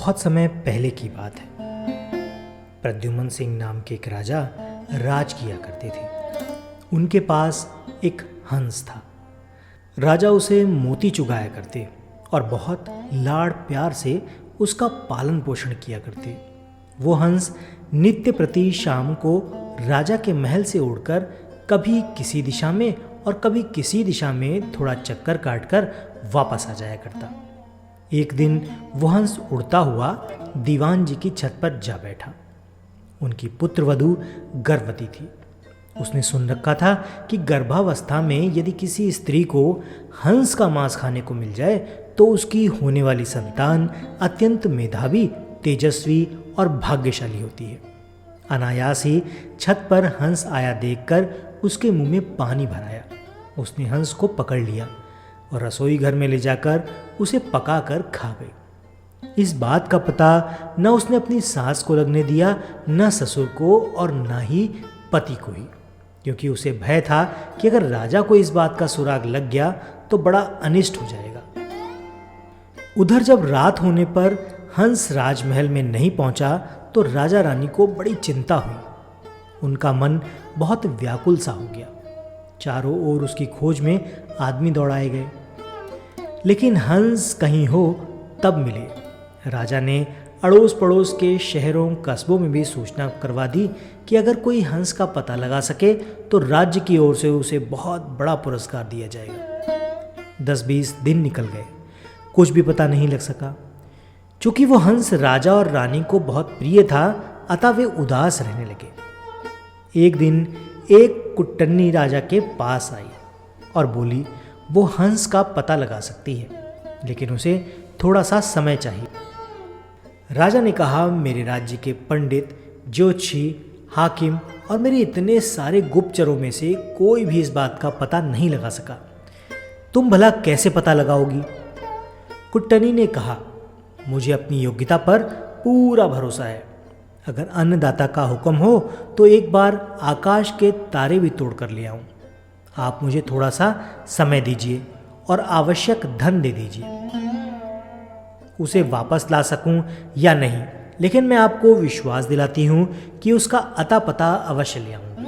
बहुत समय पहले की बात है। प्रद्युमन सिंह नाम के एक राजा राज किया करते थे। उनके पास एक हंस था। राजा उसे मोती चुगाया करते और बहुत लाड़ प्यार से उसका पालन पोषण किया करते। वो हंस नित्य प्रति शाम को राजा के महल से उड़कर कभी किसी दिशा में और कभी किसी दिशा में थोड़ा चक्कर काटकर वापस आ जाया करता। एक दिन वो हंस उड़ता हुआ दीवान जी की छत पर जा बैठा। उनकी पुत्रवधू गर्भवती थी। उसने सुन रखा था कि गर्भावस्था में यदि किसी स्त्री को हंस का मांस खाने को मिल जाए तो उसकी होने वाली संतान अत्यंत मेधावी, तेजस्वी और भाग्यशाली होती है। अनायास ही छत पर हंस आया देखकर उसके मुंह में पानी भर आया। उसने हंस को पकड़ लिया और रसोई घर में ले जाकर उसे पकाकर खा गई। इस बात का पता न उसने अपनी सास को लगने दिया, न ससुर को और न ही पति को ही, क्योंकि उसे भय था कि अगर राजा को इस बात का सुराग लग गया तो बड़ा अनिष्ट हो जाएगा। उधर जब रात होने पर हंस राजमहल में नहीं पहुंचा तो राजा रानी को बड़ी चिंता हुई। उनका मन बहुत व्याकुल सा हो गया। चारों ओर उसकी खोज में आदमी दौड़ाए गए, लेकिन हंस कहीं हो तब मिले। राजा ने अड़ोस पड़ोस के शहरों कस्बों में भी सूचना करवा दी कि अगर कोई हंस का पता लगा सके तो राज्य की ओर से उसे बहुत बड़ा पुरस्कार दिया जाएगा। 10-20 दिन निकल गए, कुछ भी पता नहीं लग सका। चूंकि वो हंस राजा और रानी को बहुत प्रिय था, अतः वे उदास रहने लगे। एक दिन एक कुट्टन्नी राजा के पास आई और बोली वो हंस का पता लगा सकती है, लेकिन उसे थोड़ा सा समय चाहिए। राजा ने कहा, मेरे राज्य के पंडित, ज्योतिषी, हाकिम और मेरे इतने सारे गुप्तचरों में से कोई भी इस बात का पता नहीं लगा सका। तुम भला कैसे पता लगाओगी? कुट्टनी ने कहा, मुझे अपनी योग्यता पर पूरा भरोसा है। अगर अन्नदाता का हुक्म हो तो एक बार आकाश के तारे भी तोड़ कर ले आऊं। आप मुझे थोड़ा सा समय दीजिए और आवश्यक धन दे दीजिए। उसे वापस ला सकूं या नहीं, लेकिन मैं आपको विश्वास दिलाती हूं कि उसका अता पता अवश्य ले आऊंगी।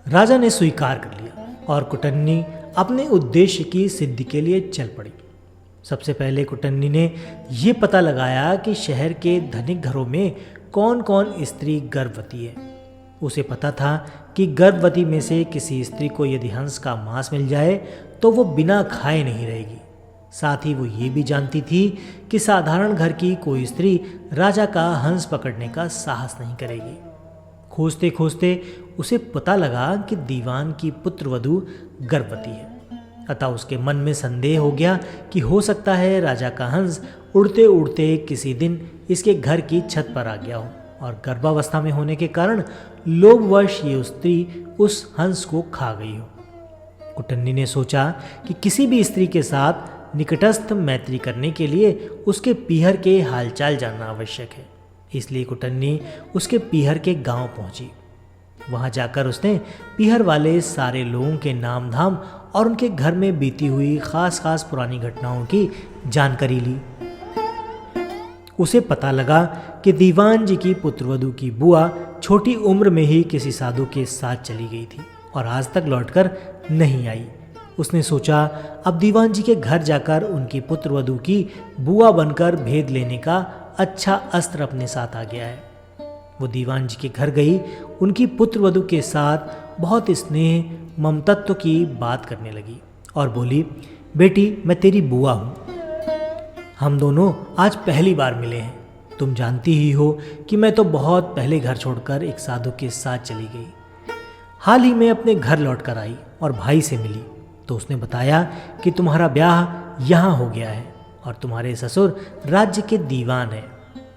राजा ने स्वीकार कर लिया और कुट्टनी अपने उद्देश्य की सिद्धि के लिए चल पड़ी। सबसे पहले कुट्टनी ने यह पता लगाया कि शहर के धनिक घरों में कौन कौन स्त्री गर्भवती है। उसे पता था कि गर्भवती में से किसी स्त्री को यदि हंस का मांस मिल जाए तो वो बिना खाए नहीं रहेगी। साथ ही वो ये भी जानती थी कि साधारण घर की कोई स्त्री राजा का हंस पकड़ने का साहस नहीं करेगी। खोजते खोजते उसे पता लगा कि दीवान की पुत्रवधू गर्भवती है। अतः उसके मन में संदेह हो गया कि हो सकता है राजा का हंस उड़ते उड़ते किसी दिन इसके घर की छत पर आ गया हो और गर्भावस्था में होने के कारण लोभवश ये स्त्री उस हंस को खा गई हो। कुट्टनी ने सोचा कि किसी भी स्त्री के साथ निकटस्थ मैत्री करने के लिए उसके पीहर के हालचाल जानना आवश्यक है। इसलिए कुट्टनी उसके पीहर के गांव पहुंची। वहां जाकर उसने पीहर वाले सारे लोगों के नाम धाम और उनके घर में बीती हुई खास खास पुरानी घटनाओं की जानकारी ली। उसे पता लगा कि दीवान जी की पुत्रवधू की बुआ छोटी उम्र में ही किसी साधु के साथ चली गई थी और आज तक लौटकर नहीं आई। उसने सोचा अब दीवान जी के घर जाकर उनकी पुत्रवधू की बुआ बनकर भेद लेने का अच्छा अस्त्र अपने साथ आ गया है। वो दीवान जी के घर गई, उनकी पुत्रवधू के साथ बहुत स्नेह ममतत्व की बात करने लगी और बोली, बेटी मैं तेरी बुआ हूँ। हम दोनों आज पहली बार मिले हैं। तुम जानती ही हो कि मैं तो बहुत पहले घर छोड़कर एक साधु के साथ चली गई। हाल ही में अपने घर लौटकर आई और भाई से मिली तो उसने बताया कि तुम्हारा ब्याह यहाँ हो गया है और तुम्हारे ससुर राज्य के दीवान हैं।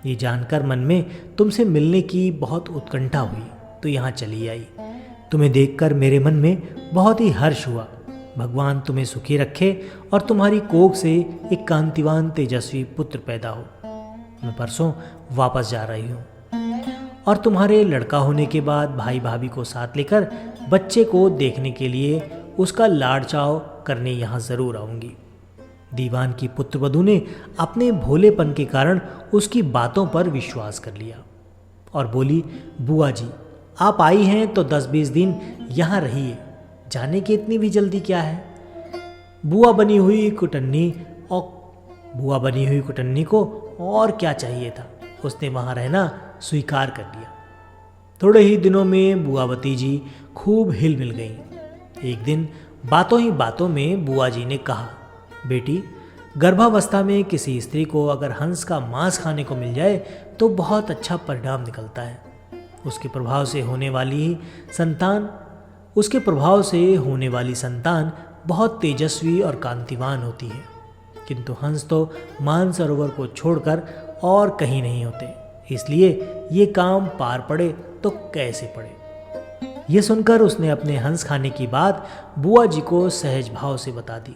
ये जानकर मन में तुमसे मिलने की बहुत उत्कंठा हुई तो यहाँ चली आई। तुम्हें देखकर मेरे मन में बहुत ही हर्ष हुआ। भगवान तुम्हें सुखी रखे और तुम्हारी कोख से एक कांतिवान तेजस्वी पुत्र पैदा हो। मैं परसों वापस जा रही हूँ और तुम्हारे लड़का होने के बाद भाई भाभी को साथ लेकर बच्चे को देखने के लिए उसका लाड़ चाव करने यहाँ ज़रूर आऊँगी। दीवान की पुत्रवधू ने अपने भोलेपन के कारण उसकी बातों पर विश्वास कर लिया और बोली, बुआ जी आप आई हैं तो 10-20 दिन यहाँ रहिए, जाने की इतनी भी जल्दी क्या है। बुआ बनी हुई कुटन्नी को और क्या चाहिए था, उसने वहाँ रहना स्वीकार कर लिया। थोड़े ही दिनों में बुआ भतीजी खूब हिल मिल गईं। एक दिन बातों ही बातों में बुआ जी ने कहा, बेटी गर्भावस्था में किसी स्त्री को अगर हंस का मांस खाने को मिल जाए तो बहुत अच्छा परिणाम निकलता है। उसके प्रभाव से होने वाली संतान बहुत तेजस्वी और कांतिवान होती है, किंतु हंस तो मानसरोवर को छोड़कर और कहीं नहीं होते, इसलिए ये काम पार पड़े तो कैसे पड़े। ये सुनकर उसने अपने हंस खाने की बात बुआ जी को सहज भाव से बता दी।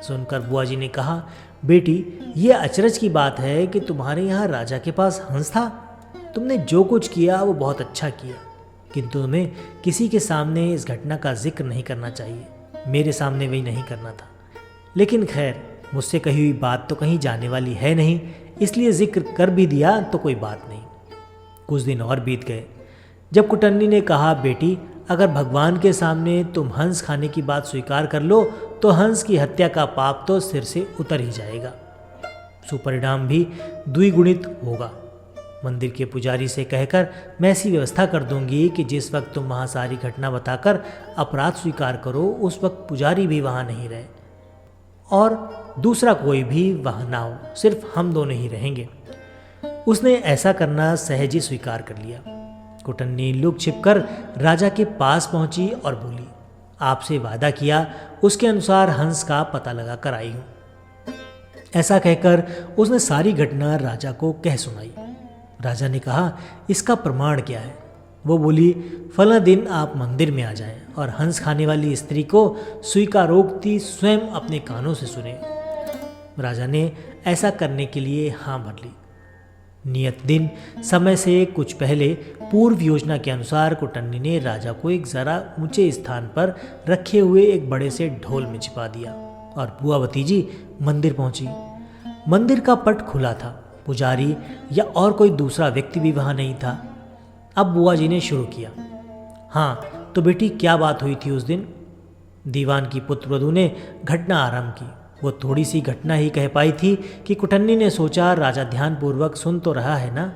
सुनकर बुआ जी ने कहा, बेटी ये अचरज की बात है कि तुम्हारे यहाँ राजा के पास हंस था। तुमने जो कुछ किया वो बहुत अच्छा किया, किंतु तुम्हें किसी के सामने इस घटना का जिक्र नहीं करना चाहिए। मेरे सामने वही नहीं करना था, लेकिन खैर मुझसे कही हुई बात तो कहीं जाने वाली है नहीं, इसलिए जिक्र कर भी दिया तो कोई बात नहीं। कुछ दिन और बीत गए। जब कुटन्नी ने कहा, बेटी अगर भगवान के सामने तुम हंस खाने की बात स्वीकार कर लो तो हंस की हत्या का पाप तो सिर से उतर ही जाएगा, सुपरिणाम भी द्विगुणित होगा। मंदिर के पुजारी से कहकर मैं ऐसी व्यवस्था कर दूंगी कि जिस वक्त तुम वहाँ सारी घटना बताकर अपराध स्वीकार करो उस वक्त पुजारी भी वहाँ नहीं रहे और दूसरा कोई भी वहाँ ना हो, सिर्फ हम दोनों ही रहेंगे। उसने ऐसा करना सहज ही स्वीकार कर लिया। कुटन्नी लुक छिपकर राजा के पास पहुंची और बोली, आपसे वादा किया उसके अनुसार हंस का पता लगा कर आई हूँ। ऐसा कहकर उसने सारी घटना राजा को कह सुनाई। राजा ने कहा, इसका प्रमाण क्या है? वो बोली, फला दिन आप मंदिर में आ जाएं और हंस खाने वाली स्त्री को स्वीकारोक्ति स्वयं अपने कानों से सुने। राजा ने ऐसा करने के लिए हाँ भर ली। नियत दिन समय से कुछ पहले पूर्व योजना के अनुसार कुटन्नी ने राजा को एक जरा ऊंचे स्थान पर रखे हुए एक बड़े से ढोल में छिपा दिया और बुआ भतीजी मंदिर पहुंची। मंदिर का पट खुला था, पुजारी या और कोई दूसरा व्यक्ति भी वहां नहीं था। अब बुआ जी ने शुरू किया, हाँ तो बेटी क्या बात हुई थी उस दिन? दीवान की पुत्रवधू ने घटना आरंभ की। वो थोड़ी सी घटना ही कह पाई थी कि कुटन्नी ने सोचा राजा ध्यानपूर्वक सुन तो रहा है ना,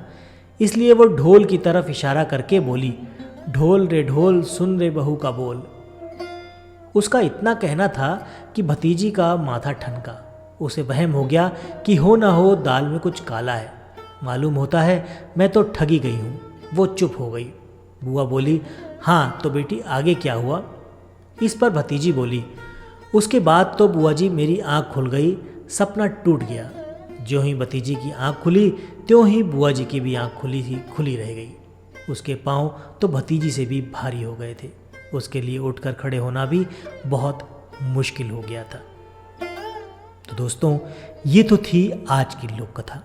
इसलिए वो ढोल की तरफ इशारा करके बोली, ढोल रे ढोल सुन रे बहू का बोल। उसका इतना कहना था कि भतीजी का माथा ठनका। उसे वहम हो गया कि हो ना हो दाल में कुछ काला है, मालूम होता है मैं तो ठगी गई हूँ। वो चुप हो गई। बुआ बोली, हाँ तो बेटी आगे क्या हुआ? इस पर भतीजी बोली, उसके बाद तो बुआ जी मेरी आँख खुल गई, सपना टूट गया। जो ही भतीजी की आँख खुली त्यों ही बुआ जी की भी आँख खुली रह गई। उसके पाँव तो भतीजी से भी भारी हो गए थे, उसके लिए उठकर खड़े होना भी बहुत मुश्किल हो गया था। तो दोस्तों ये तो थी आज की लोक कथा।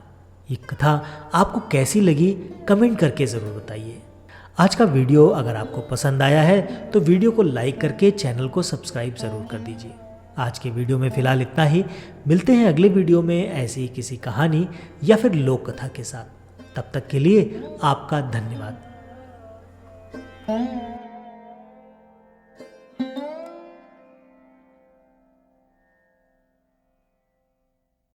ये कथा आपको कैसी लगी कमेंट करके ज़रूर बताइए। आज का वीडियो अगर आपको पसंद आया है तो वीडियो को लाइक करके चैनल को सब्सक्राइब ज़रूर कर दीजिए। आज के वीडियो में फ़िलहाल इतना ही। मिलते हैं अगले वीडियो में ऐसी ही किसी कहानी या फिर लोक कथा के साथ। तब तक के लिए आपका धन्यवाद।